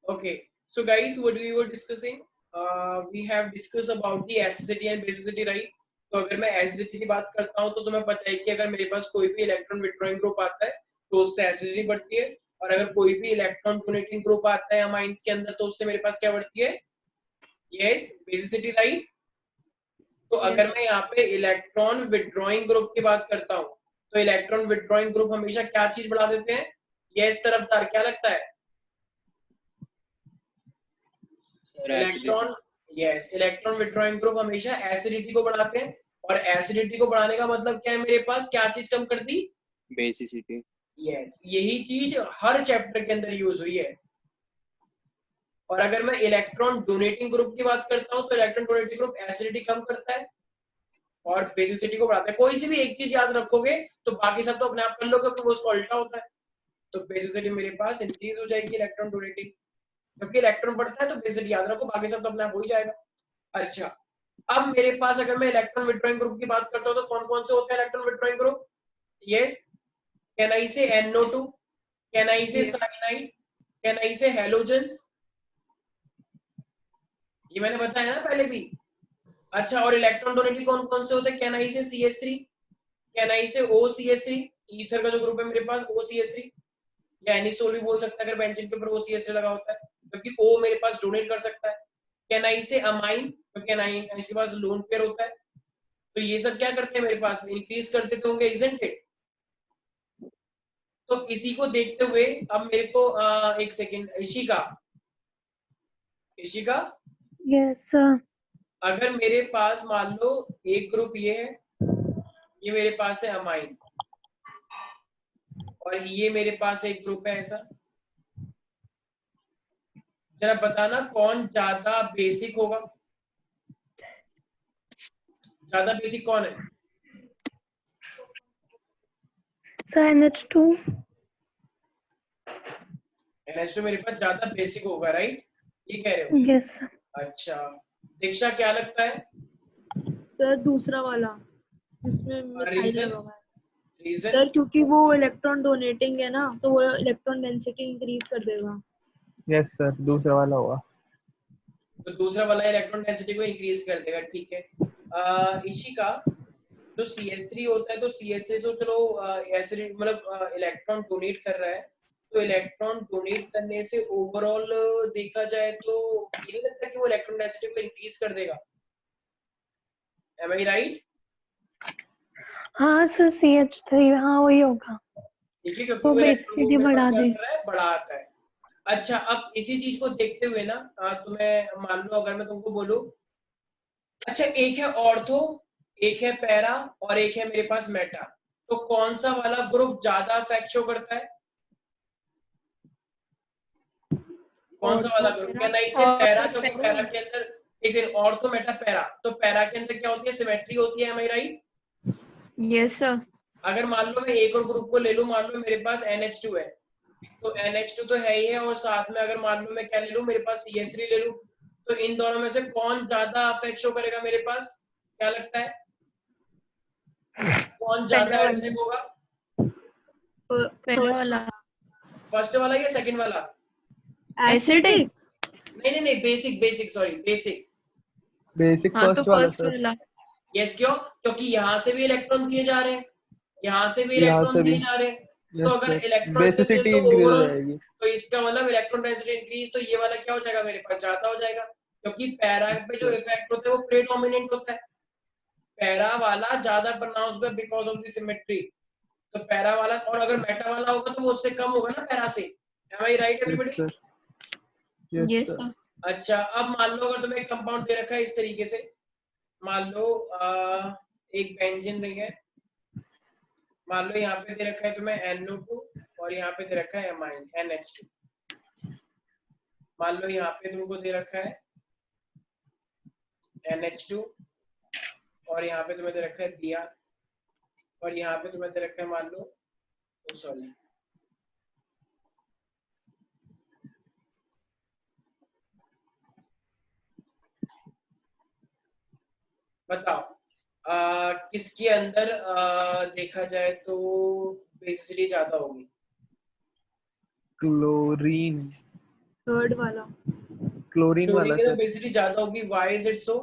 Okay, so guys, what we were discussing, we have discussed about the acidity and basicity, right? तो अगर मैं acidity की बात करता हूँ तो तुम्हें पता है कि अगर मेरे पास कोई भी इलेक्ट्रॉन विथड्रॉइंग ग्रुप आता है तो उससे एसिडिटी बढ़ती है, और अगर कोई भी इलेक्ट्रॉन डोनेटिंग ग्रुप आता है अमाइंस के अंदर तो उससे मेरे पास क्या बढ़ती है? Yes, basicity, right. तो अगर मैं यहाँ पे इलेक्ट्रॉन विथड्रॉइंग ग्रुप की बात करता हूँ तो इलेक्ट्रॉन विथड्रॉइंग ग्रुप हमेशा क्या चीज बढ़ा देते हैं? यस तरफदार, क्या लगता है? Electron, yes, electron withdrawing group हमेशा एसिडिटी को बढ़ाते हैं, और एसिडिटी को बढ़ाने का मतलब क्या है? मेरे पास क्या चीज कम कर दी? बेसिसिटी। यस, यही चीज हर चैप्टर के अंदर यूज हुई है। और अगर मैं इलेक्ट्रॉन डोनेटिंग ग्रुप की बात करता हूँ तो इलेक्ट्रॉन डोनेटिंग ग्रुप एसिडिटी कम करता है और बेसिसिटी को बढ़ाता है। कोई सी भी एक चीज याद रखोगे तो बाकी सब तो अपने आप कर लोगे, क्योंकि उसका उल्टा होता है। तो बेसिसिटी मेरे पास इंक्रीज हो जाएगी इलेक्ट्रॉन डोनेटिंग, क्योंकि इलेक्ट्रॉन बढ़ता है तो बेसिसिटी याद रखो, बाकी सब तो अपने आप हो ही जाएगा। अच्छा, अब मेरे पास अगर मैं इलेक्ट्रॉन विथड्रॉइंग ग्रुप की बात करता हूँ तो कौन कौन से होते हैं electron withdrawing group? Yes, can I से NO2, कैन आई से साइनाइड, कैन आई से हैलोजेंस, ये मैंने बताया ना पहले भी। अच्छा, और इलेक्ट्रॉन डोनेटिंग कौन कौन से होते हैं? कैन आई से CH3, कैन आई से OCH3, ईथर का जो ग्रुप है मेरे पास OCH3, या एनिसोल भी बोल सकता है अगर बेंजीन के ऊपर OCH3 लगा होता है, क्योंकि O मेरे पास डोनेट कर सकता है। कैन आई से अमाइन, क्योंकि अमाइन इसके पास लोन पेयर होता है। तो ये सब क्या करते हैं? मेरे पास इंक्रीज कर देते होंगे, इजंट इट? तो इसी को देखते हुए अब मेरे को एक second, Ishika, Ishika, yes sir. अगर मेरे पास मान लो एक ग्रुप ये है, ये मेरे पास है अमाइन, और ये मेरे पास एक ग्रुप है ऐसा, जरा बताना कौन ज्यादा बेसिक होगा? ज्यादा बेसिक कौन है? Sir NH2। NH2 मेरे पास ज्यादा बेसिक होगा, राइट? ये कह रहे हो? Yes sir. अच्छा, दीक्षा क्या लगता है? सर दूसरा वाला जिसमें मिथाइल रीजन, लगा हुआ है रीजन? सर, क्योंकि वो इलेक्ट्रॉन डोनेटिंग है ना, तो वो इलेक्ट्रॉन डेंसिटी इंक्रीज कर देगा। यस सर, दूसरा वाला होगा। तो दूसरा वाला इलेक्ट्रॉन डेंसिटी को इंक्रीज कर देगा, ठीक है। इशिका, जो CH3 होता है तो CH3 तो चलो एसिड मतलब इलेक्ट्रॉन डोनेट कर रहा है, तो इलेक्ट्रॉन डोनेट करने से ओवरऑल देखा जाए तो ये नहीं लगता कि वो इलेक्ट्रॉन डेंसिटी को इंक्रीज कर देगा? M I right? हाँ सर CH3, हाँ वही होगा। ठीक है, क्योंकि वो वो इलेक्ट्रॉन को बेसिसिटी मेरे पास बढ़ा क्या दे। कर रहा है? बढ़ाता है। अच्छा, अब इसी चीज को देखते हुए ना तुम्हें मान लो अगर मैं तुमको बोलूं, अच्छा एक है ऑर्थो, एक है पैरा, और एक है मेरे पास मेटा, तो कौन सा वाला ग्रुप ज्यादा इफेक्ट शो करता है? कौन सा वाला ग्रुप? क्या नहीं से पैरा, क्योंकि पैरा के अंदर एक सेकंड, ऑर्थो मेटा पैरा, तो पैरा के अंदर क्या होती है? सिमेट्री होती है, M I right? Yes sir. अगर मान लो मैं एक और ग्रुप को ले लूं, मान लो मेरे पास NH2 है, तो NH2 तो है ही है, और साथ में अगर मान लो मैं क्या ले लूं, मेरे पास CH3 ले लूं, तो इन दोनों में से कौन ज्यादा इफेक्ट शो करेगा मेरे पास? क्या लगता है कौन ज्यादा एसिडिक होगा? पहला वाला फर्स्ट वाला या सेकंड वाला? एसिडिक। नहीं, basic, basic, sorry, basic. Basic हाँ, तो फर्स्ट वाला फर्स्ट सर। वाला। यस, क्यों? क्योंकि यहाँ से भी इलेक्ट्रॉन दिए जा रहे हैं, यहाँ से भी यहाँ इलेक्ट्रॉन से भी। दिए जा रहे हैं, तो यस अगर सर, इलेक्ट्रॉन देते हैं बेसिसिटी तो इंक्रीज हो ओवरऑल, जाएगी। तो इसका मतलब इलेक्ट्रॉन डेंसिटी इंक्रीज, तो ये वाला क्या हो जाएगा? मेरे पास ज्यादा हो जाएगा, क्योंकि पैरा पे जो इफेक्ट होता है वो प्रेडोमिनेंट होता है। पैरा वाला ज्यादा प्रोनाउंस है बिकॉज ऑफ द सिमेट्री, तो पैरा वाला, और अगर मेटा वाला होगा तो वो उससे कम होगा ना पैरा से। Am I right yes everybody? Sir, yes yes sir. Sir. अच्छा, अब मान लो अगर तुम्हें एक कंपाउंड दे रखा है इस तरीके से, मान लो एक बेंजीन रिंग है, मान लो यहाँ पे दे रखा है तुम्हें NO2, और यहाँ पे दे रखा है अमाइन NH2। मान लो यहाँ पे तुमको दे रखा है NH2, और यहाँ पे तुम्हें दे रखा है Br, और यहाँ पे तुम्हें दे रखा है मान लो, सॉरी, बताओ किसके अंदर देखा जाए तो बेसिसिटी ज्यादा होगी? क्लोरीन। थर्ड वाला। क्लोरीन क्लोरीन वाला की तो सर। बेसिसिटी ज्यादा होगी, व्हाई इज इट सो?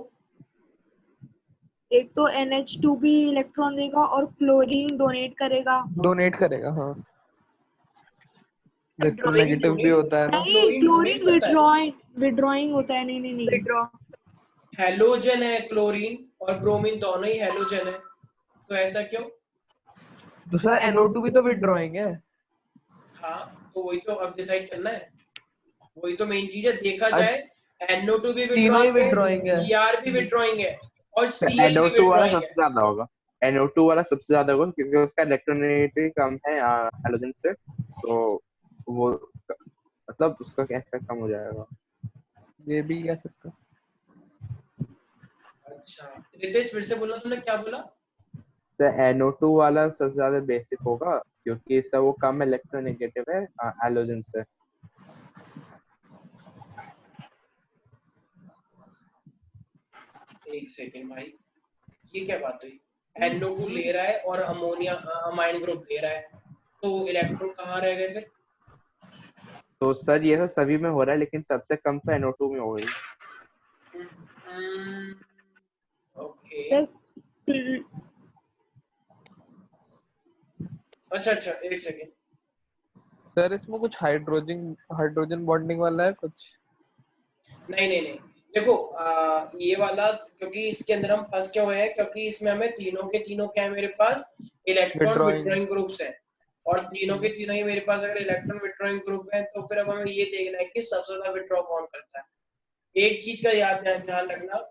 एक तो NH2 भी इलेक्ट्रॉन देगा और क्लोरीन डोनेट करेगा। डोनेट करेगा, हाँ। क्लोरीन इलेक्ट्रोनेगेटिव भी डोनेट, होता है ना। नहीं, क्लोरीन डोनेट क्लोरीन करता है। विड्रॉइंग होता है। नहीं नहीं नहीं, विड्रॉ। हैलोजन है क्लोरीन और ब्रोमीन, दोनों ही हैलोजन है, तो ऐसा क्यों? तो सर NO2 भी तो विड्रॉइंग है। हाँ, तो वही तो अब डिसाइड करना है, वही तो मेन चीज है। देखा जाए NO2 भी तीनों ही विड्रॉइंग है, विड्रॉइंग है। ER भी विड्रॉइंग है और तो Cl भी NO2 वाला विड्रॉइंग है। सबसे ज्यादा होगा। NO2 वाला सबसे ज्यादा होगा क्योंकि उसका इलेक्ट्रोनेगेटिविटी कम है हैलोजन से, तो वो मतलब उसका क्या इफेक्ट कम हो जाएगा। ये भी कह सकते हो। अच्छा रितेश, फिर से बोलना, तुमने क्या बोला? तो NO2 वाला सबसे ज्यादा बेसिक होगा क्योंकि इसका वो कम इलेक्ट्रोनेगेटिव है हैलोजन से। एक सेकेंड भाई, ये क्या बात हुई? NO2 ले रहा है और अमोनिया अमाइन ग्रुप ले रहा है, तो इलेक्ट्रॉन कहाँ रह गए फिर? तो सर ये तो सभी में हो रहा है लेकिन सबसे कम तो NO2 में हो गई। ओके, सर अच्छा अच्छा, एक सेकेंड। सर इसमें कुछ हाइड्रोजन हाइड्रोजन बॉन्डिंग वाला है कुछ? नहीं नहीं नहीं, देखो ये वाला, क्योंकि इसके अंदर हम फंस क्यों हुए हैं, क्योंकि इसमें हमें तीनों के तीनों क्या है मेरे पास, इलेक्ट्रॉन विड्रॉइंग। विड्रॉइंग ग्रुप्स हैं, और तीनों के तीनों ही मेरे पास अगर इलेक्ट्रॉन विड्रॉइंग ग्रुप है, तो फिर अब हमें ये देखना है कि सबसे ज्यादा विड्रॉ कौन करता है। एक चीज का याद ध्यान रखना,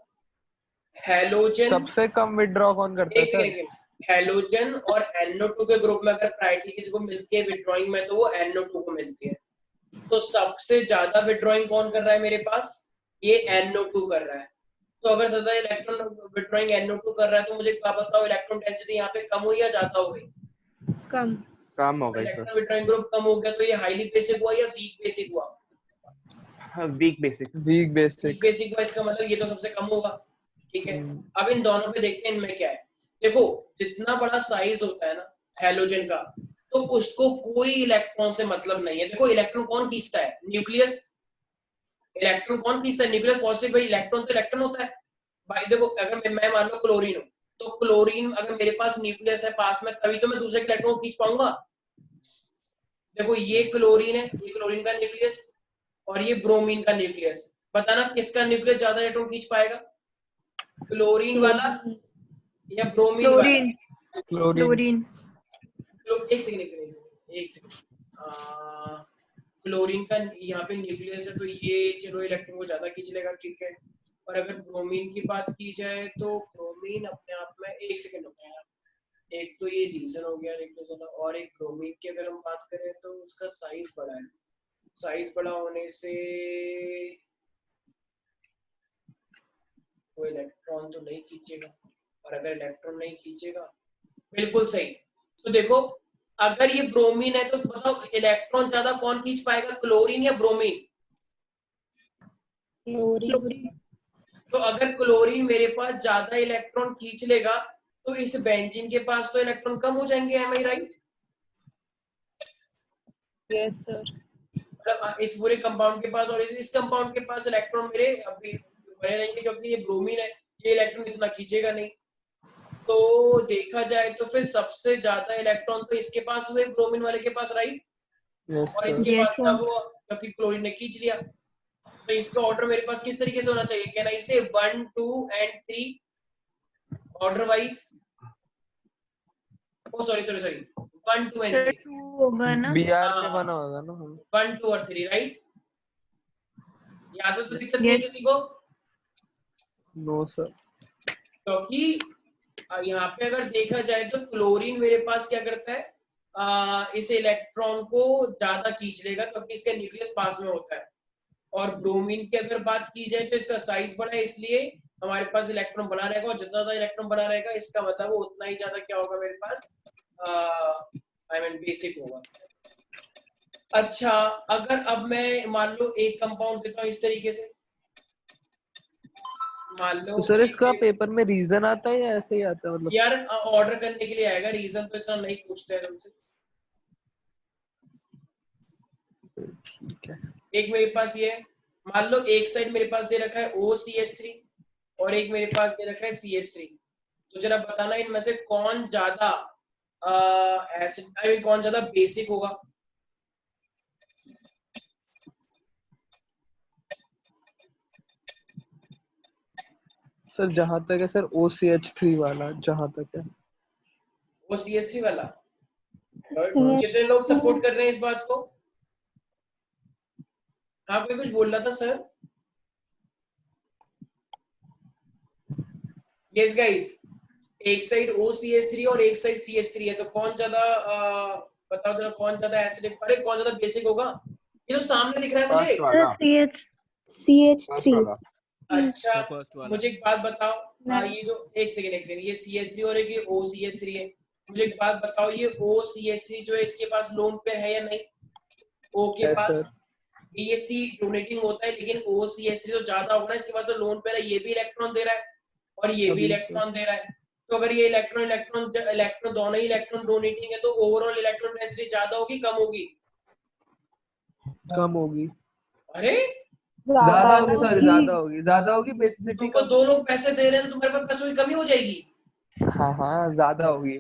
हैलोजन, सबसे कम विड्रॉ कौन करता है एक सर? सेकेंड, हैलोजन और NO2 के ग्रुप में अगर प्रायोरिटी किसी को मिलती है विड्रॉइंग में, तो वो NO2 को मिलती है। तो सबसे ज्यादा विड्रॉइंग कौन कर रहा है मेरे पास? ये NO2 कर रहा है। तो अगर ज्यादा इलेक्ट्रॉन विड्रॉइंग NO2 कर रहा है, तो मुझे क्या बताओ, इलेक्ट्रॉन डेंसिटी यहाँ पे कम हुई या ज्यादा हो गई? कम। कम हो गई सर। इलेक्ट्रॉन विड्रॉइंग ग्रुप कम हो गया, तो ये हाईली बेसिक हुआ या वीक बेसिक हुआ? Weak basic. Weak weak basic. Basic हुआ, इसका मतलब ये तो सबसे कम होगा। ठीक है, अब इन दोनों पे देखते हैं इनमें क्या है। देखो, जितना बड़ा साइज होता है ना हैलोजन का, तो उसको कोई इलेक्ट्रॉन से मतलब नहीं है। देखो, इलेक्ट्रॉन कौन खींचता है? न्यूक्लियस। इलेक्ट्रॉन कौन खींचता है? न्यूक्लियस पॉजिटिव, भाई इलेक्ट्रॉन तो इलेक्ट्रॉन होता है। भाई देखो, अगर मैं मान लो क्लोरीन हूं, तो क्लोरीन अगर मेरे पास न्यूक्लियस है पास में, तभी तो मैं दूसरे के इलेक्ट्रॉन खींच पाऊंगा। देखो, ये क्लोरीन है, ये क्लोरीन का न्यूक्लियस, और ये ब्रोमीन का न्यूक्लियस। बताना किसका न्यूक्लियस ज्यादा इलेक्ट्रॉन खींच पाएगा, क्लोरीन वाला या ब्रोमीन वाला? क्लोरीन। क्लोरीन। एक सेकंड, एक सेकंड, एक सेकंड। क्लोरीन का यहाँ पे न्यूक्लियस है, तो ये चलो इलेक्ट्रॉन को ज्यादा खींच लेगा, ठीक है। और अगर ब्रोमीन की बात की जाए, तो ब्रोमीन अपने आप में, एक सेकंड होता है, एक तो ये रीजन हो गया न्यूक्लियस, और एक ब्रोमीन की अगर हम बात करें, तो उसका साइज बड़ा है। साइज बड़ा होने से वो इलेक्ट्रॉन तो नहीं खींचेगा, और अगर इलेक्ट्रॉन नहीं खींचेगा, बिल्कुल सही। तो देखो, अगर ये ब्रोमीन है, तो बताओ इलेक्ट्रॉन ज्यादा कौन खींच पाएगा, क्लोरीन या ब्रोमीन? क्लोरीन। तो अगर क्लोरीन मेरे पास ज्यादा इलेक्ट्रॉन खींच लेगा, तो इस बेंजीन के पास तो इलेक्ट्रॉन कम हो जाएंगे, M I right? Yes sir. मतलब इस पूरे कंपाउंड के पास और इस कंपाउंड के पास इलेक्ट्रॉन मेरे अभी बने रहेंगे, क्योंकि ये ब्रोमीन है, ये इलेक्ट्रॉन इतना खींचेगा नहीं। तो देखा जाए तो फिर सबसे ज्यादा इलेक्ट्रॉन तो इसके पास हुए, ब्रोमीन वाले के पास, राइट? यस और सर। इसके Yes, पास sir. तब हुआ क्योंकि क्लोरीन ने खींच लिया। तो इसका ऑर्डर मेरे पास किस तरीके से होना चाहिए, कहना इसे 1 2 and 3 order wise. Oh sorry sorry sorry, 1 2 and 3, 2 होगा ना? BR में बना होगा ना। 1 2 और 3, राइट? याद है तो दिक्कत नहीं है Yes. किसी को? No sir. क्योंकि यहाँ पे अगर देखा जाए तो क्लोरीन मेरे पास क्या करता है, इस इलेक्ट्रॉन को ज्यादा खींच लेगा, क्योंकि इसका न्यूक्लियस पास में होता है। और ब्रोमीन की अगर बात की जाए, तो इसका साइज बड़ा है, इसलिए हमारे पास इलेक्ट्रॉन बना रहेगा, और जितना ज्यादा इलेक्ट्रॉन बना रहेगा, इसका मतलब वो उतना ही ज्यादा क्या होगा मेरे पास, आई मीन बेसिक होगा। अच्छा, अगर अब मैं मान लो एक कंपाउंड देता हूँ इस तरीके से, मान लो तो सर इसका कि पेपर में रीजन आता है या ऐसे ही आता है मतलब? यार ऑर्डर करने के लिए आएगा, रीजन तो इतना नहीं पूछते हैं तुमसे। ठीक है। एक मेरे पास ये है, मान लो एक साइड मेरे पास दे रखा है OCH3 और एक मेरे पास दे रखा है CH3। तो जरा बताना इनमें से कौन ज्यादा एसिड कौन ज्यादा बेसिक होगा। सर जहां तक है सर OCH3 वाला जहां तक है। OCH3 वाला। CH2 कितने लोग सपोर्ट कर रहे हैं इस बात को? हाँ कोई कुछ बोल रहा था सर। यस गाइस, एक साइड OCH3 और एक साइड CH3 है, तो कौन ज्यादा बताओ जरा कौन ज्यादा एसिडिक, अरे कौन ज्यादा बेसिक होगा? ये तो सामने दिख रहा है मुझे। फर्स्ट वाला, CH फर्स्ट CH3 वाला। अच्छा फर्स्ट वाला। मुझे एक बात बताओ, नहीं। ये जो एक सेकंड ये CH3 और एक ये OCH3 है, मुझे एक बात बताओ, ये OCH3 जो है इसके पास लोन पेयर है या नहीं? O के Yes, पास sir. BSC डोनेटिंग होता है, लेकिन OCH3 तो ज्यादा होगा ना, इसके पास तो लोन पेयर है, ये भी इलेक्ट्रॉन दे रहा है और ये भी अभी इलेक्ट्रॉन दे रहा है। तो अगर ये इलेक्ट्रॉन दोनों ही इलेक्ट्रॉन डोनेटिंग है, तो ओवरऑल इलेक्ट्रॉन डेंसिटी ज्यादा होगी कम होगी? कम होगी। अरे ज्यादा होगी सर, ज्यादा होगी बेसिसिटी तुमको कम। दो लोग पैसे दे रहे हैं तो तुम्हारे पास पैसों की कमी हो जाएगी। हाँ हाँ ज्यादा होगी।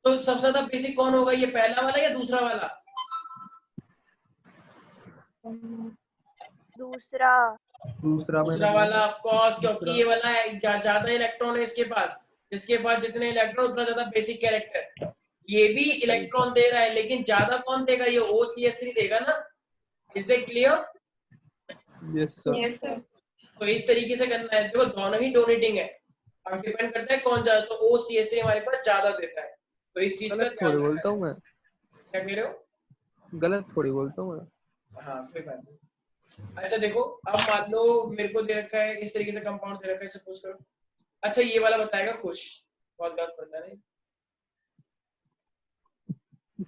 तो सबसे ज्यादा बेसिक कौन होगा, ये पहला वाला या दूसरा वाला? दूसरा दूसरा वाला ऑफ कोर्स, क्योंकि ये वाला ज्यादा इलेक्ट्रॉन है इसके पास, जिसके पास जितने इलेक्ट्रॉन उतना ज्यादा बेसिक कैरेक्टर। ये भी इलेक्ट्रॉन दे रहा है, लेकिन ज्यादा कौन देगा, ये OCH3 देगा ना। Is that clear? Yes sir. Yes sir. तो इस तरीके से करना है, देखो दोनों ही डोनेटिंग है, अब डिपेंड करता है कौन ज्यादा, तो OCH3 हमारे पास ज्यादा देता है, तो इस चीज का गलत ध्यान थोड़ी रखना बोलता है। हूँ मैं, क्या कह रहे हो? गलत थोड़ी बोलता हूँ मैं। हाँ कोई बात नहीं। अच्छा देखो, अब मान लो मेरे को दे रखा है इस तरीके से कंपाउंड दे रखा है, सपोज करो। अच्छा ये वाला बताएगा खुश, बहुत बात पड़ता है।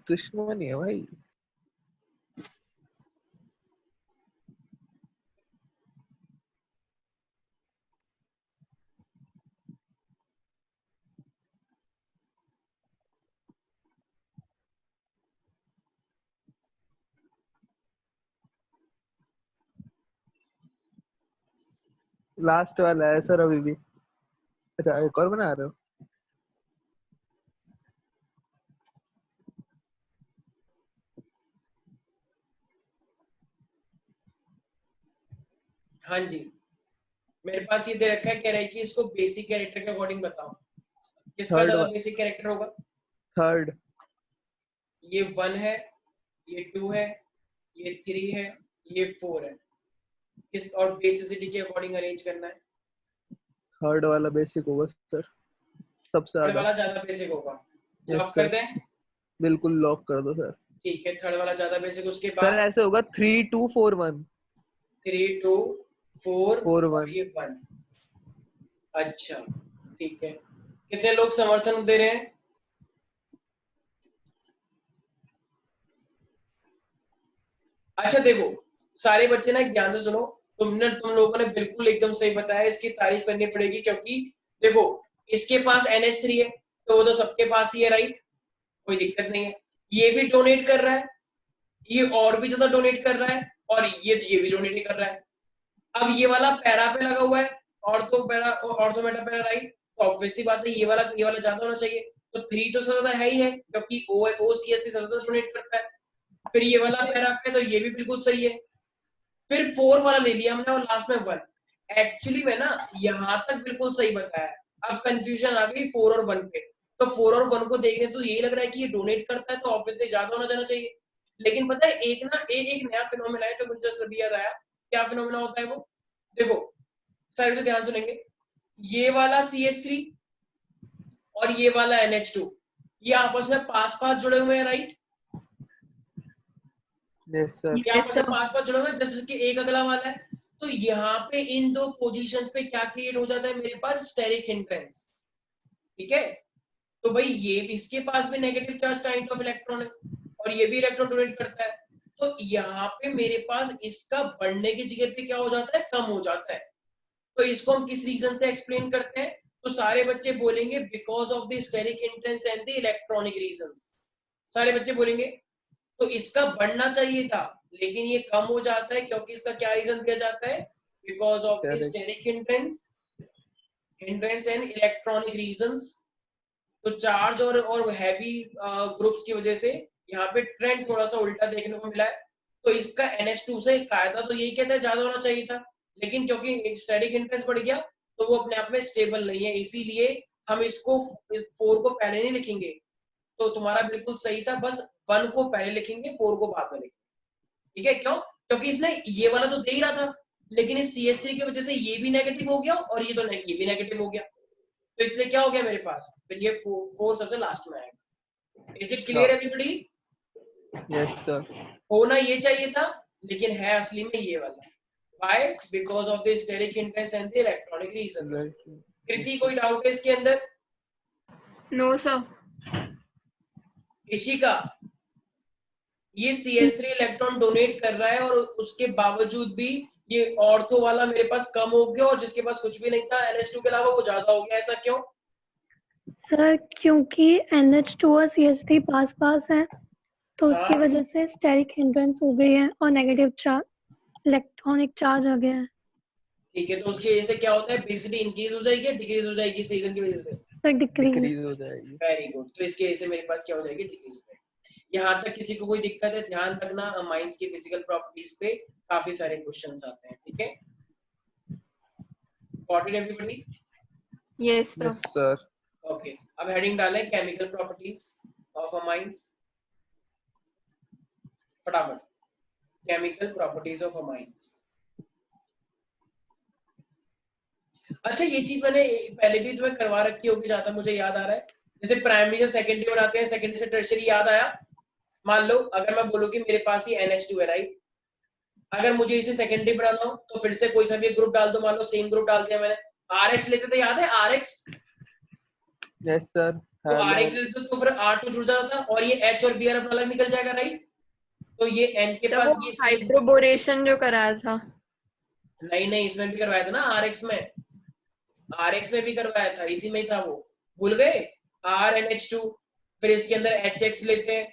दुश्मनी है भाई। लास्ट वाला है सर अभी भी। अच्छा एक और बना रहे हो? हाँ जी, मेरे पास ये दे रखा है, कह रहा है कि इसको बेसिक कैरेक्टर के अकॉर्डिंग बताओ, किसका Third ज्यादा one. बेसिक कैरेक्टर होगा? थर्ड। ये 1 है, ये 2 है, ये 3 है, ये 4 है, किस और बेसिसिटी के अकॉर्डिंग अरेंज करना है? थर्ड वाला बेसिक होगा सर, सबसे थर्ड ज्यादा। वाला ज्यादा बेसिक होगा, Yes, लॉक कर sir. दें? बिल्कुल लॉक कर दो सर। ठीक है, थर्ड वाला ज्यादा बेसिक, उसके सर बाद ऐसे होगा 3 2 4 1 3 2 4 4 और 1। ये 1। अच्छा ठीक है, कितने लोग समर्थन दे रहे हैं? अच्छा देखो सारे बच्चे ना ध्यान से सुनो, तुम लोगों ने बिल्कुल एकदम सही बताया, इसकी तारीफ करनी पड़ेगी, क्योंकि देखो इसके पास NH3 है, तो वो तो सबके पास ही है, राइट, कोई दिक्कत नहीं है। ये भी डोनेट कर रहा है, ये और भी ज्यादा डोनेट कर रहा है, और ये भी डोनेट कर रहा है। अब ये वाला पैरा पे लगा हुआ है, ऑर्थो मेटा पैरा, राइट, तो ऑब्वियसली बात है ये वाला ज्यादा होना चाहिए, तो 3 तो ज्यादा है ही है, क्योंकि OCH3 ज्यादा डोनेट करता है। फिर ये वाला पैरा पे, तो ये भी बिल्कुल सही है। फिर 4 वाला ले लिया हमने और लास्ट में 1। एक्चुअली में ना यहाँ तक बिल्कुल सही बताया, अब कंफ्यूजन आ गई 4 और 1 पे। तो 4 और 1 को देखने से तो यही लग रहा है कि ये डोनेट करता है, तो ऑब्वियसली ज्यादा होना जाना चाहिए। लेकिन पता है एक नया फिनोमेना है जो मुझे जस्ट अभी याद आया। क्या फिनोमेना होता है वो? देखो सारे ध्यान सुनेंगे, ये वाला CH3 और ये वाला NH2, ये आपस में पास पास जुड़े हुए हैं, राइट, यस सर। ये आपस में पास पास जुड़े हुए हैं, जैसे कि एक अगला वाला है। तो यहाँ पे इन दो पोजीशंस पे क्या क्रिएट हो जाता है, मेरे पास स्टेरिक हिंड्रेंस, ठीक है। तो भाई ये इसके पास भी negative charge kind of electron है और ये भी इलेक्ट्रॉन डोनेट करता है, तो यहाँ पे मेरे पास इसका बढ़ने की जगह पे क्या हो जाता है, कम हो जाता है। तो इसको हम किस रीजन से एक्सप्लेन करते हैं? तो सारे बच्चे बोलेंगे because of the steric hindrance and the electronic reasons, सारे बच्चे बोलेंगे। तो इसका बढ़ना चाहिए था, लेकिन ये कम हो जाता है क्योंकि इसका क्या रीजन दिया जाता है, because of the steric hindrance and electronic reasons. तो चार्ज और हैवी ग्रुप्स की वजह से यहाँ पे ट्रेंड थोड़ा सा उल्टा देखने को मिला है। तो इसका NH2 से कायदा तो यही कहता है ज्यादा होना चाहिए था, लेकिन क्योंकि स्टैटिक इंटरेस्ट बढ़ गया तो वो अपने आप में स्टेबल नहीं है, इसीलिए हम इसको 4 को पहले नहीं लिखेंगे। तो तुम्हारा बिल्कुल सही था, बस 1 को पहले लिखेंगे 4 को बाद में लिखेंगे। ठीक है, क्यों? क्योंकि इसने ये वाला तो दे ही रहा था, लेकिन इस CH3 की वजह से ये भी नेगेटिव हो गया और ये भी नेगेटिव हो गया, तो इसलिए क्या हो गया मेरे पास, फिर ये 4 सबसे लास्ट में आएगा। Is it clear everybody? Yes sir. होना ये चाहिए था, लेकिन है असली में ये वाला। Why? Because of the steric hindrance and the electronic reasons. कृति कोई डाउट है इसके अंदर? No sir. इशिका, ये CH3 इलेक्ट्रॉन डोनेट कर रहा है और उसके बावजूद भी ये ऑर्थो वाला मेरे पास कम हो गया और जिसके पास कुछ भी नहीं था NH2 के अलावा वो ज्यादा हो गया, ऐसा क्यों? सर क्योंकि NH2 और CH3 पास पास है तो उसकी वजह से स्टेरिक हिंड्रेंस हो गई है और नेगेटिव चार्ज, इलेक्ट्रॉनिक चार्ज आ गया है। ठीक है, तो उसकी वजह से क्या होता है, बेसिसिटी इंक्रीज हो जाएगी, डिक्रीज हो जाएगी इस रीजन की वजह से? सर डिक्रीज हो जाएगी। वेरी गुड, तो इसकी वजह से मेरे पास क्या हो जाएगी, डिक्रीज हो जाएगी। यहाँ तक किसी को कोई दिक्कत है? ध्यान रखना, अमाइंस की फिजिकल प्रॉपर्टीज पे काफी सारे क्वेश्चंस आते हैं, ठीक है? Got it everybody? Yes sir. Okay, अब हेडिंग डालें केमिकल प्रॉपर्टीज ऑफ अमाइंस, फटाफट। Chemical properties of amines. अच्छा, ये चीज मैंने पहले भी तुम्हें करवा रखी होगी जहां तक मुझे याद आ रहा है, जैसे प्राइमरी से सेकेंडरी बनाते हैं, सेकेंडरी से टर्शियरी, याद आया? मान लो अगर मैं बोलूं कि मेरे पास ये NH2 है, राइट? अगर मुझे इसे सेकेंडरी बनाना हो तो फिर से कोई सा भी ग्रुप डाल दो, मान लो सेम ग्रुप डाल दिया मैंने, RH लेते थे, याद है RH? Yes sir. तो RH लेते तो फिर R2 जुड़ जाता था और ये H और Br अपना अलग निकल जाएगा, राइट? तो ये N के पास ये हाइड्रोबोरेशन जो कराया था। नहीं, इसमें भी करवाया था ना, RX में भी करवाया था, इसी में ही था वो, भूल गए? RNH2, फिर इसके अंदर HX लेते हैं,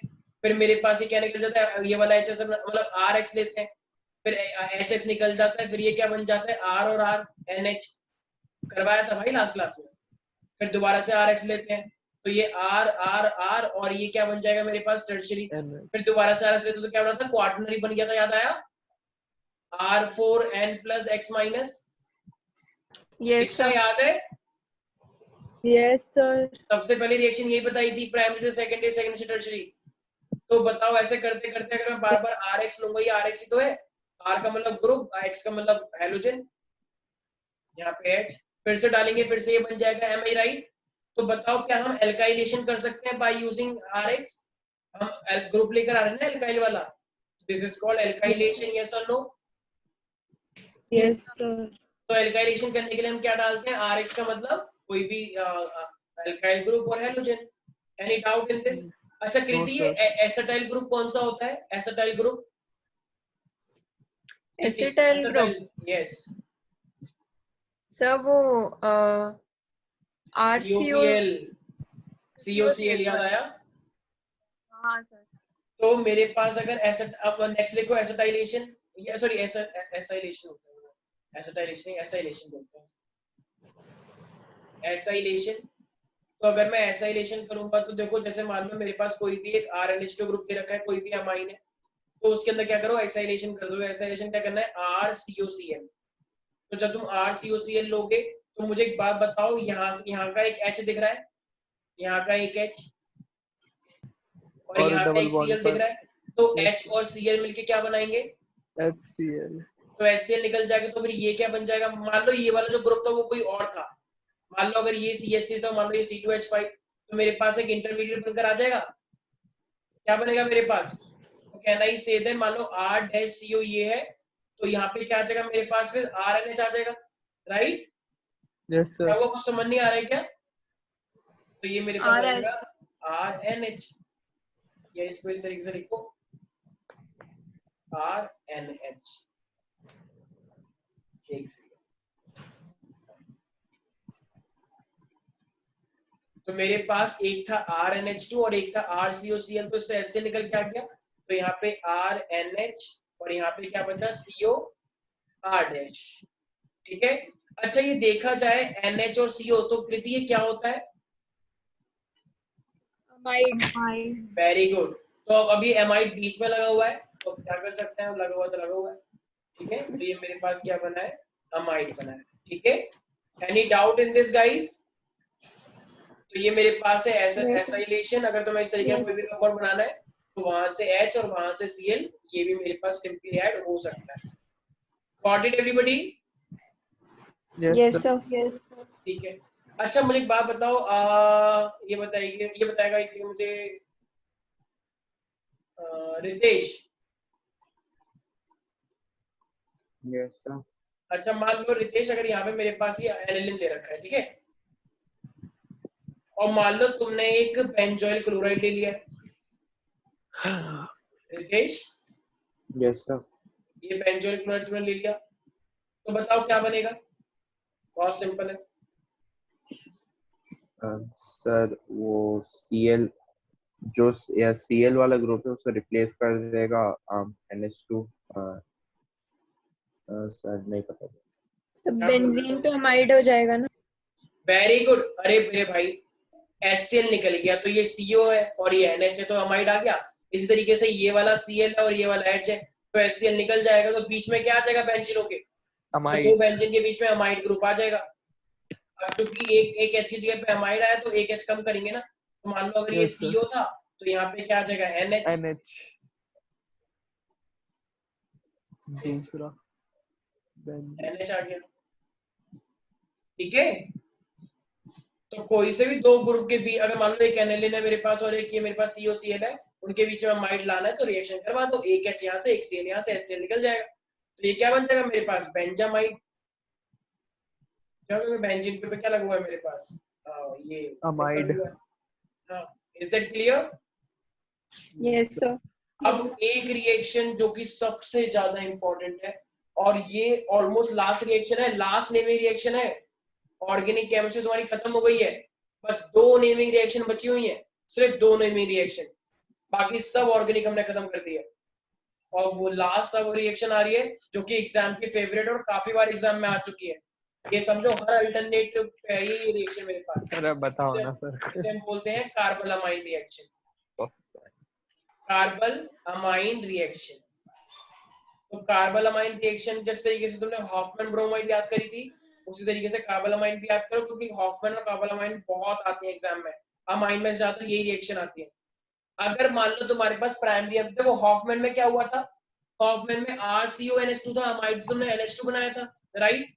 फिर मेरे पास ये क्या निकल जाता है, ये वाला HX मतलब RX लेते हैं, फिर HX निकल जाता है, फिर ये क्या बन जाता है, R और R NH, करवाया था भाई लास्ट क्लास में। फिर दोबारा से RX लेते हैं तो ये R R R और ये क्या बन जाएगा मेरे पास, टर्शियरी। फिर दोबारा से RX लेते तो क्या बना था, क्वार्टनरी बन गया था, याद आया? R4N plus X minus। Yes sir. याद है? Yes sir. सबसे पहली रिएक्शन यही बताई थी, प्राइमरी से सेकेंडरी, सेकेंडरी से टर्शियरी। तो बताओ ऐसे करते करते अगर मैं बार बार RX लूंगा, ये RX ही तो है, R का मतलब ग्रुप, X का मतलब हेलोजन, यहाँ पे H, फिर से डालेंगे, फिर से ये बन जाएगा Mi, राइट? तो बताओ क्या हम एल्काइलेशन कर सकते हैं बाय यूजिंग RX? हम ग्रुप लेकर आ रहे हैं ना एल्काइल वाला, this is called alkylation, yes और नो? Yes sir. तो एल्काइलेशन करने के लिए हम क्या डालते हैं, RX का मतलब कोई भी एल्काइल ग्रुप और halogen. Any doubt in this? अच्छा कृति, ये एसिटाइल ग्रुप कौन सा होता है, acetyl group? Acetyl group, yes sir वो RCOCl, COCl, याद आया? हाँ सर। तो मेरे पास अगर एसिड, अब नेक्स्ट लिखो एसिटाइलेशन, या सॉरी एसाइलेशन होता है, एसिटाइलेशन नहीं, एसाइलेशन बोलते हैं, एसाइलेशन। तो अगर मैं एसाइलेशन करूंगा तो देखो, जैसे मान लो मेरे पास कोई भी एक RNH2 ग्रुप दे रखा है, कोई भी अमाइन है, तो उसके अंदर क्या करो, एक्साइलेशन कर दो। एक्साइलेशन क्या करना है, RCOCl। तो जब तुम RCOCl लोगे तो मुझे एक बात बताओ, यहाँ का एक H दिख रहा है, यहाँ का एक H और यहाँ का एक Cl दिख रहा है, तो H और Cl मिलके क्या बनाएंगे, HCl। तो HCl निकल जाएगा, तो फिर ये क्या बन जाएगा, मान लो ये वाला जो ग्रुप था वो कोई और था, मान लो अगर ये CH3 था, मान लो ये C2H5, तो मेरे पास एक इंटरमीडिएट बनकर आ जाएगा, क्या बनेगा मेरे पास, तो कहना ही से देन, मान लो R-CO ये है, तो यहाँ पे क्या आ जाएगा मेरे पास, फिर RNH आ जाएगा, राइट? Yes sir. क्या वो कुछ समझ नहीं आ रहा है क्या? तो ये मेरे पास आएगा RNH, या इसको इस तरीके से लिखो RNH। तो मेरे पास एक था RNH2 और एक था RCOCl, तो इससे ऐसे निकल के आ गया, तो यहाँ पे RNH और यहाँ पे क्या बचा COR डैश। ठीक है, अच्छा ये देखा जाए NH और CO तो कृति ये क्या होता है? अमाइड। Very good. तो अब अभी एमाइड बीच में लगा हुआ है तो अब क्या कर सकते हैं, लगा हुआ तो लगा हुआ है। ठीक है, तो ये मेरे पास क्या बना है, अमाइड बना है। ठीक है, any doubt in this guys? तो ये मेरे पास है एसाइलेशन। अगर तुम्हें इस तरीके का कोई भी कंपाउंड बनाना है तो वहां से H और वहां से Cl ये भी मेरे पास सिंपली ऐड हो सकता है। Got it everybody? Yes sir. ठीक है, अच्छा मुझे एक बात बताओ, ये बताइए, ये बताएगा एक सेकंड मुझे, रितेश। Yes sir. अच्छा मान लो रितेश, अगर यहाँ पे मेरे पास ये एनिलिन दे रखा है, ठीक है, और मान लो तुमने एक बेंजोइल क्लोराइड ले लिया रितेश, यस सर। ये बेंजोइल क्लोराइड तुमने ले लिया, तो बताओ क्या बनेगा? बहुत सिंपल है। सर वो Cl जो Cl वाला ग्रुप है उसको रिप्लेस कर देगा NH2। सर नहीं पता। बेंजीन तो अमाइड हो जाएगा ना? Very good. अरे मेरे भाई HCl निकल गया तो ये CO है और ये NH है तो अमाइड आ गया। इसी तरीके से ये वाला Cl है और ये वाला H है तो HCl निकल जाएगा, तो बीच में क्या आ जाएगा बेंजीनों के, तो दो बेंजीन के बीच में अमाइड ग्रुप आ जाएगा। अब चूंकि एक H की जगह पे अमाइड आया तो एक H कम करेंगे ना, तो मान लो अगर ये CO था तो यहाँ पे क्या आ जाएगा NH। दूसरा NH आ गया। ठीक है, तो कोई से भी दो ग्रुप के बीच, अगर मान लो एक एनिलिन है मेरे पास और एक ये मेरे पास COCl है, उनके बीच में अमाइड लाना है तो रिएक्शन करवा दो, एक H यहाँ से एक Cl यहाँ से, HCl निकल जाएगा। तो ये क्या बन जाएगा मेरे पास, बेंजामाइड। क्योंकि बेंजीन के ऊपर क्या लगा हुआ है मेरे पास, ये amide. Is that clear? Yes sir. अब एक रिएक्शन जो कि सबसे ज्यादा इंपॉर्टेंट है और ये ऑलमोस्ट लास्ट रिएक्शन है, लास्ट नेमिंग रिएक्शन है। ऑर्गेनिक केमिस्ट्री तुम्हारी खत्म हो गई है, बस दो नेमिंग रिएक्शन बची हुई है, सिर्फ दो नेमिंग रिएक्शन, बाकी सब ऑर्गेनिक हमने खत्म कर दिया। और वो लास्ट अब रिएक्शन आ रही है जो कि एग्जाम की फेवरेट और काफी बार एग्जाम में आ चुकी है। ये समझो हर अल्टरनेटिव है ये रिएक्शन मेरे पास। सर बताओ ना सर। इसे हम बोलते हैं carpal amine reaction. Carpal amine reaction. तो कार्बल अमाइन रिएक्शन जिस तरीके से तुमने हॉफमैन ब्रोमाइड याद करी थी उसी तरीके से कार्बल अमाइन भी याद करो, क्योंकि हॉफमैन और कार्बल अमाइन बहुत आती है एग्जाम में, अमाइन में ज्यादा यही रिएक्शन आती है। अगर मान लो तुम्हारे पास प्राइमरी, अब देखो हॉफमैन में क्या हुआ था, हॉफमैन में RCONH2 था, अमाइड से तुमने NH2 बनाया था, राइट।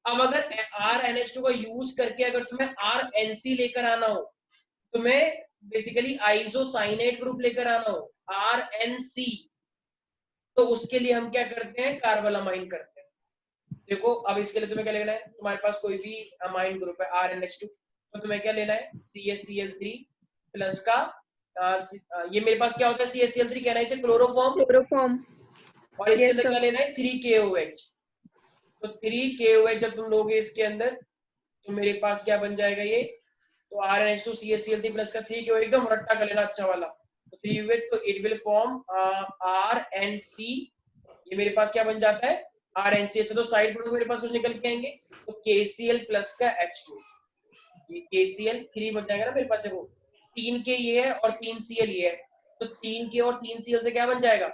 अब अगर RNH2 का यूज करके अगर तुम्हें RNC लेकर आना हो, तुम्हें बेसिकली आइसोसाइनेट ग्रुप लेकर आना हो RNC, तो उसके लिए हम क्या करते हैं, कार्बल अमाइन करते हैं। देखो अब इसके लिए तुम्हें क्या लेना है, तुम्हारे पास कोई भी अमाइन ग्रुप है RNH2, तो तुम्हें क्या लेना है CaCl3 प्लस का ये मेरे पास क्या होता है CaCl3 कहना है क्लोरोफॉर्म, और इसके अंदर क्या लेना है 3KOH। तो 3KOH जब तुम लोगे इसके अंदर तो मेरे पास क्या बन जाएगा ये, तो RNH2 CaCl3 प्लस का 3KOH एकदम रट्टा कर लेना अच्छा वाला, तो 3 with तो इट विल फॉर्म RNC। ये मेरे पास क्या बन जाता है RNC। अच्छा तो साइड पर मेरे पास कुछ निकल के आएंगे, तो KCl प्लस का H2, ये KCl 3 बन जाएगा ना मेरे पास। देखो 3K ये है और 3Cl ये है, तो 3K और 3Cl से क्या बन जाएगा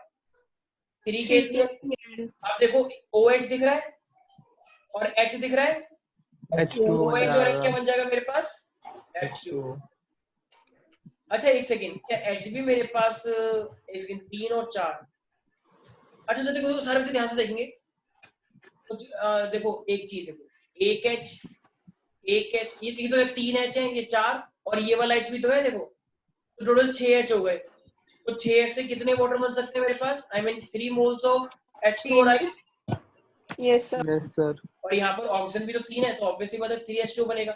3KCl। आप देखो OH दिख रहा है और H दिख रहा है, H2 OH और H क्या बन जाएगा मेरे पास H2। अच्छा एक सेकेंड, क्या H भी मेरे पास इसके 3 और 4। अच्छा सर देखो सारे बच्चे ध्यान से देखेंगे, तो देखो एक चीज, देखो एक H ये तो 3 H है, ये 4 और ये वाला H भी तो है, देखो तो टोटल 6 H हो गए। तो 6 से कितने वाटर बन सकते हैं मेरे पास, I mean 3 moles of H2, right. Yes sir. और यहाँ पर ऑक्सीजन भी तो 3 है, तो ऑब्वियसली बात है 3H2 बनेगा।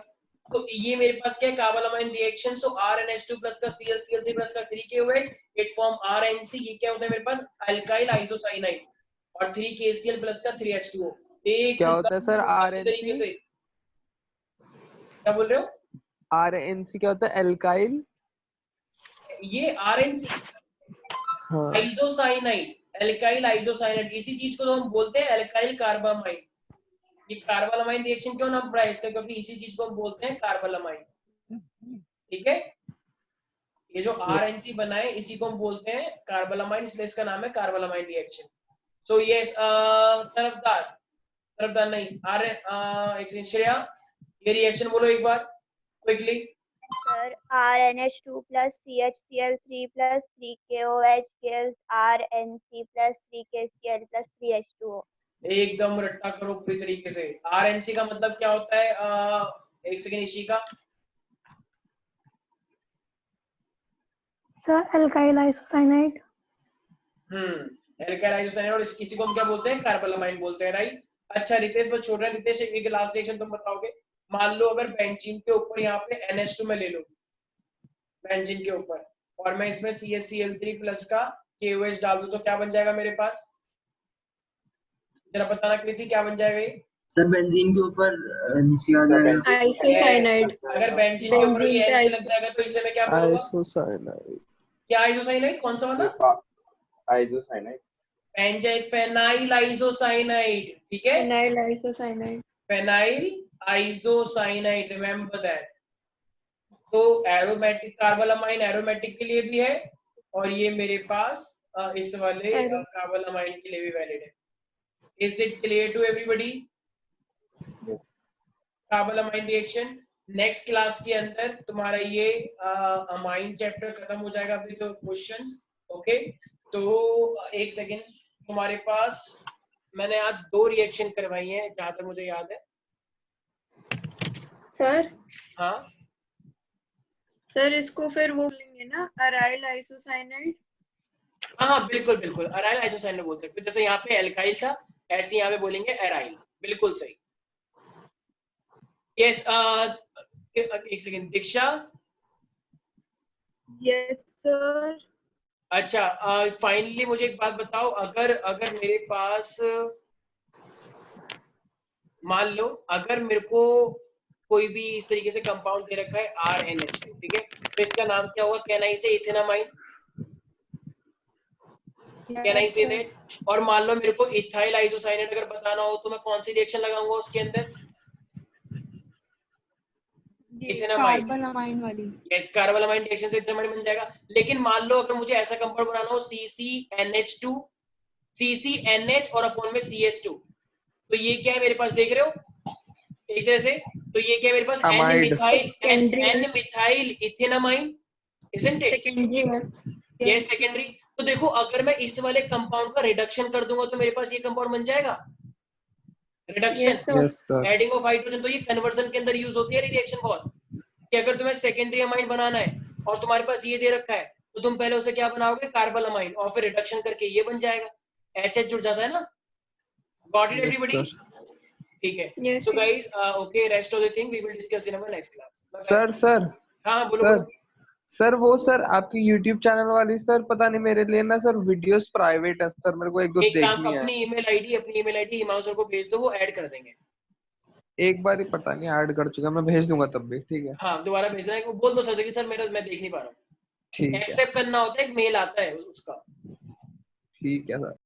तो ये मेरे पास क्या है कार्बल अमाइन रिएक्शन, सो RNH2 प्लस का ClCl3 प्लस का 3KOH इट फॉर्म RNC। ये क्या होता है मेरे पास अल्काइल आइसोसाइनाइड, और 3KCl प्लस का 3H2O। एक क्या होता है सर तरीके से, RNC? क्या बोल रहे हो? RNC क्या होता है? एल्काइल। ये RNC हाँ आइसोसाइनाइड, एल्काइल आइसोसाइनाइड, इसी चीज को तो हम बोलते हैं एल्काइल कार्बामाइड। ये कार्बालामाइन रिएक्शन क्यों नाम पड़ा है इसका, क्योंकि इसी चीज को हम बोलते हैं कार्बालामाइन। ठीक है, ये जो RNC बना है इसी को हम बोलते हैं कार्बालामाइन, इसलिए इसका नाम है कार्बालामाइन रिएक्शन। सो यस, तरफदार नहीं, एक श्रेया ये रिएक्शन बोलो एक बार quickly. Sir RNH2 plus CHCl3 plus 3KOH gives RNC plus 3KCl plus 3H2O। एकदम रट्टा करो पूरी तरीके से। RNC का मतलब क्या होता है? एक second Ishika. Sir alkyl isocyanide. Alkyl isocyanide, और इसी को हम क्या बोलते हैं? कार्बालामाइन बोलते हैं, राइट। अच्छा रितेश बस छोड़ रहे हैं, रितेश एक लास्ट रिएक्शन तुम बताओगे। मान लो अगर बेंजीन के ऊपर यहाँ पे NH2 में ले लो, बेंजीन के ऊपर, और मैं इसमें CHCl3 प्लस का KOH डाल दूं तो क्या बन जाएगा मेरे पास? जरा बताना कृति, क्या बन जाएगा ये? सर बेंजीन के ऊपर NC आ जाएगा, आइसोसाइनाइड। अगर बेंजीन के ऊपर ये NC लग जाएगा तो इसे मैं क्या बोलूंगा? आइसोसाइनाइड। क्या आइसोसाइनाइड? कौन सा वाला? Isocyanide, phenyl isocyanide. ठीक है, phenyl isocyanide. Phenyl isocyanide, remember that. तो एरोमेटिक, कार्बालामाइन एरोमेटिक के लिए भी है, और ये मेरे पास इस वाले कार्बालामाइन के लिए भी वैलिड है। Is it clear to everybody? Carbylamine reaction. Next class के अंदर तुम्हारा ये अमाइन चैप्टर खत्म हो जाएगा विद क्वेश्चंस। ओके, तो एक सेकेंड, तुम्हारे पास मैंने आज 2 रिएक्शन करवाई हैं जहां तक मुझे याद है। सर हाँ सर इसको फिर वो बोलेंगे ना, अराइल आइसोसाइनाइड। हाँ बिल्कुल बिल्कुल, अराइल आइसोसाइनाइड बोलते हैं। जैसे यहाँ पे एल्काइल था, ऐसे यहाँ पे बोलेंगे एराइल। बिल्कुल सही। यस, एक सेकेंड दीक्षा। Yes sir. अच्छा, फाइनली मुझे एक बात बताओ, अगर अगर मेरे पास मान लो अगर मेरे को कोई भी इस तरीके से कंपाउंड दे रखा है RNH2, ठीक है, तो इसका नाम क्या होगा? कैन आई से ethanamine? Can I say that? और मान लो मेरे को इथाइल आइसोसाइनाइड अगर बताना हो तो मैं कौन सी रिएक्शन लगाऊंगा उसके अंदर? इथेनामाइन, कार्बालामाइन वाली। यस, कार्बालामाइन रिएक्शन से इथेनामाइन बन जाएगा। लेकिन मान लो अगर मुझे ऐसा कंपाउंड बनाना हो CCNH2, CCNH और अपॉन में CH2, तो ये क्या है मेरे पास? देख रहे हो एक तरह से, तो ये क्या है मेरे पास? N methyl ethanamine, isn't it? Secondary है। ये सेकेंडरी। तो देखो अगर मैं इस वाले कंपाउंड का रिडक्शन कर दूंगा तो मेरे पास ये कंपाउंड बन जाएगा, रिडक्शन, एडिंग ऑफ हाइड्रोजन। तो ये कन्वर्जन के अंदर यूज होती है रिएक्शन बहुत, कि अगर तुम्हें सेकेंडरी अमाइन बनाना है और तुम्हारे पास ये दे रखा है तो तुम पहले उसे क्या बनाओगे? कार्बालामाइन, और फिर रिडक्शन करके ये बन जाएगा, HH जुड़ जाता है ना। Got it everybody? ठीक है, so guys, okay, rest of the thing we will discuss in our next class. Sir हाँ बोलो। सर वो सर आपकी YouTube चैनल वाली सर पता नहीं मेरे लिए ना सर वीडियोस प्राइवेट है सर, मेरे को एक दो देखनी है। अपनी ईमेल आईडी हिमांशु को भेज दो, वो ऐड कर देंगे। एक बार ही पता नहीं ऐड कर चुका, मैं भेज दूंगा तब भी। ठीक है, हाँ दोबारा भेजना है, बोल दो सर कि सर मेरा मैं देख नहीं पा रहा हूँ। ठीक है, एक्सेप्ट करना होता है, एक मेल आता है उसका। ठीक है सर।